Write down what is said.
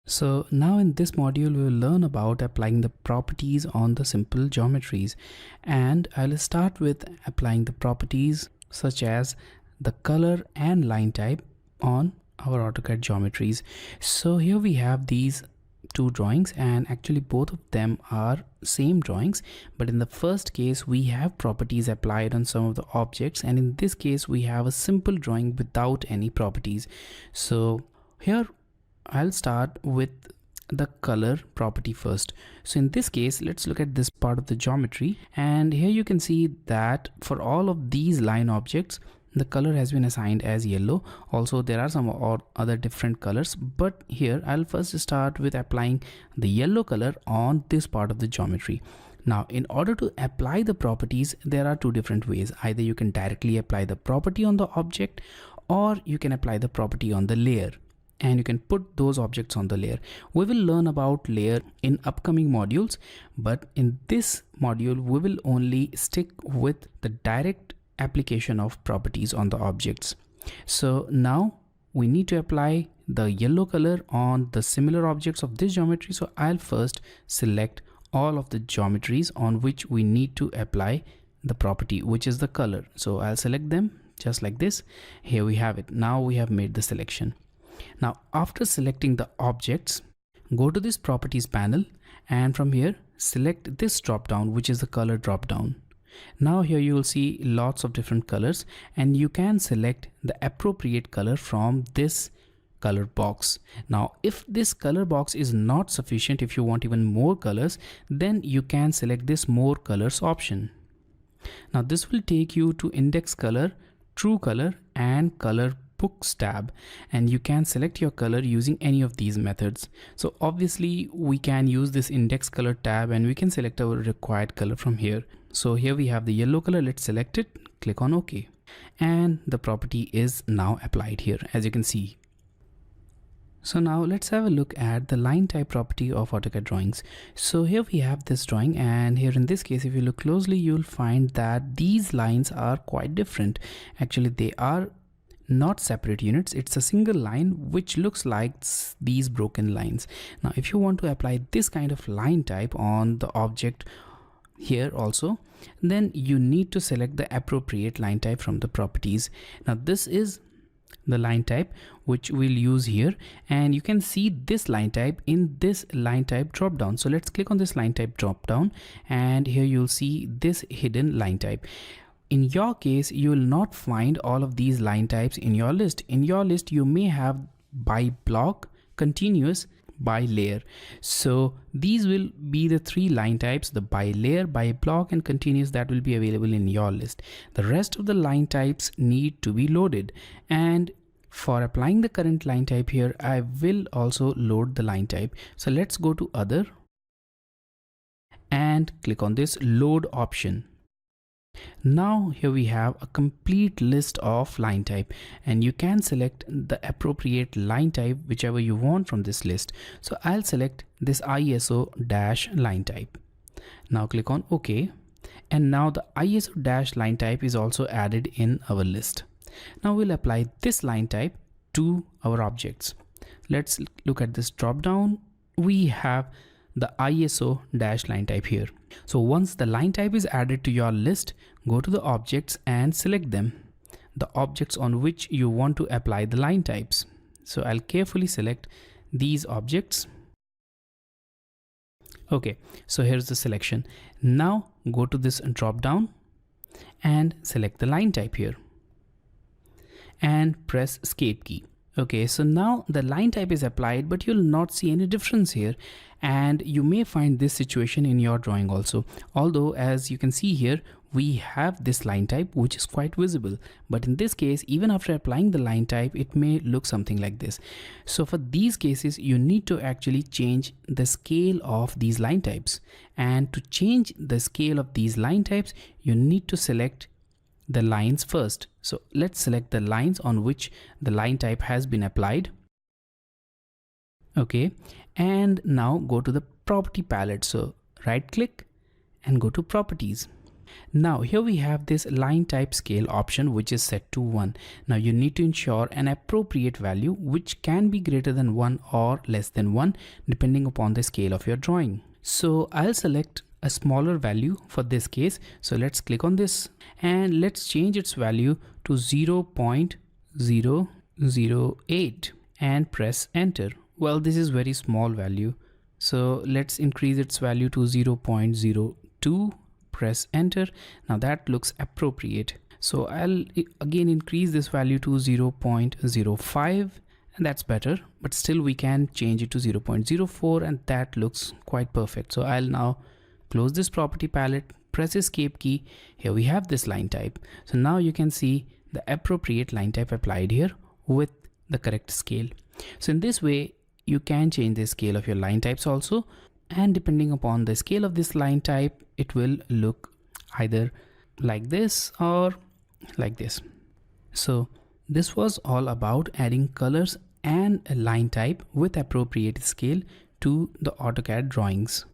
So now in this module we will learn about applying the properties on the simple geometries, and I'll start with applying the properties such as the color and line type on our AutoCAD geometries. So here we have these two drawings, and actually both of them are same drawings, but in the first case we have properties applied on some of the objects, and in this case we have a simple drawing without any properties. So here I'll start with the color property first. So in this case, let's look at this part of the geometry, and here you can see that for all of these line objects the color has been assigned as yellow. Also there are some other different colors, but here I'll first start with applying the yellow color on this part of the geometry. Now in order to apply the properties, there are two different ways. Either you can directly apply the property on the object, or you can apply the property on the layer, and you can put those objects on the layer. We will learn about layer in upcoming modules, but in this module we will only stick with the direct application of properties on the objects. So now we need to apply the yellow color on the similar objects of this geometry. So I'll first select all of the geometries on which we need to apply the property, which is the color. So I'll select them just like this. Here we have it. Now we have made the selection. Now after selecting the objects, go to this properties panel, and from here select this drop down, which is the color drop down. Now here you will see lots of different colors, and you can select the appropriate color from this color box. Now if this color box is not sufficient, if you want even more colors, then you can select this more colors option. Now this will take you to index color, true color, and color books tab, and you can select your color using any of these methods. So obviously we can use this index color tab, and we can select our required color from here. So here we have the yellow color. Let's select it, click on OK, and the property is now applied here, as you can see. So now let's have a look at the line type property of AutoCAD drawings. So here we have this drawing, and here in this case if you look closely you'll find that these lines are quite different. Actually they are not separate units, it's a single line which looks like these broken lines. Now if you want to apply this kind of line type on the object here also, then you need to select the appropriate line type from the properties. Now this is the line type which we'll use here, and you can see this line type in this line type drop down. So let's click on this line type drop down, and here you'll see this hidden line type. In your case, you will not find all of these line types in your list. In your list, you may have by block, continuous, by layer. So these will be the three line types: the by layer, by block, and continuous, that will be available in your list. The rest of the line types need to be loaded. And for applying the current line type here, I will also load the line type. So let's go to other and click on this load option. Now here we have a complete list of line type, and you can select the appropriate line type whichever you want from this list. So I'll select this ISO-line type. Now click on OK, and now the ISO-line type is also added in our list. Now we'll apply this line type to our objects. Let's look at this drop down. We have the ISO-line type here. So once the line type is added to your list, go to the objects and select them, the objects on which you want to apply the line types. So I'll carefully select these objects. Okay, so here's the selection. Now go to this drop down and select the line type here and press escape key. Okay, so now the line type is applied, but you'll not see any difference here, and you may find this situation in your drawing also. Although as you can see here, we have this line type which is quite visible, but in this case, even after applying the line type, it may look something like this. So for these cases, you need to actually change the scale of these line types, and to change the scale of these line types, you need to select the lines first. So let's select the lines on which the line type has been applied. Okay, and now go to the property palette. So right click and go to properties. Now here we have this line type scale option which is set to 1. Now you need to ensure an appropriate value which can be greater than 1 or less than 1 depending upon the scale of your drawing. So I'll select a smaller value for this case. So let's click on this and let's change its value to 0.008 and press enter. Well, this is very small value. So let's increase its value to 0.02. Press enter. Now that looks appropriate. So I'll again increase this value to 0.05 and that's better, but still we can change it to 0.04 and that looks quite perfect. So I'll now close this property palette, press escape key. Here we have this line type. So now you can see the appropriate line type applied here with the correct scale. So in this way you can change the scale of your line types also, and depending upon the scale of this line type it will look either like this or like this. So this was all about adding colors and a line type with appropriate scale to the AutoCAD drawings.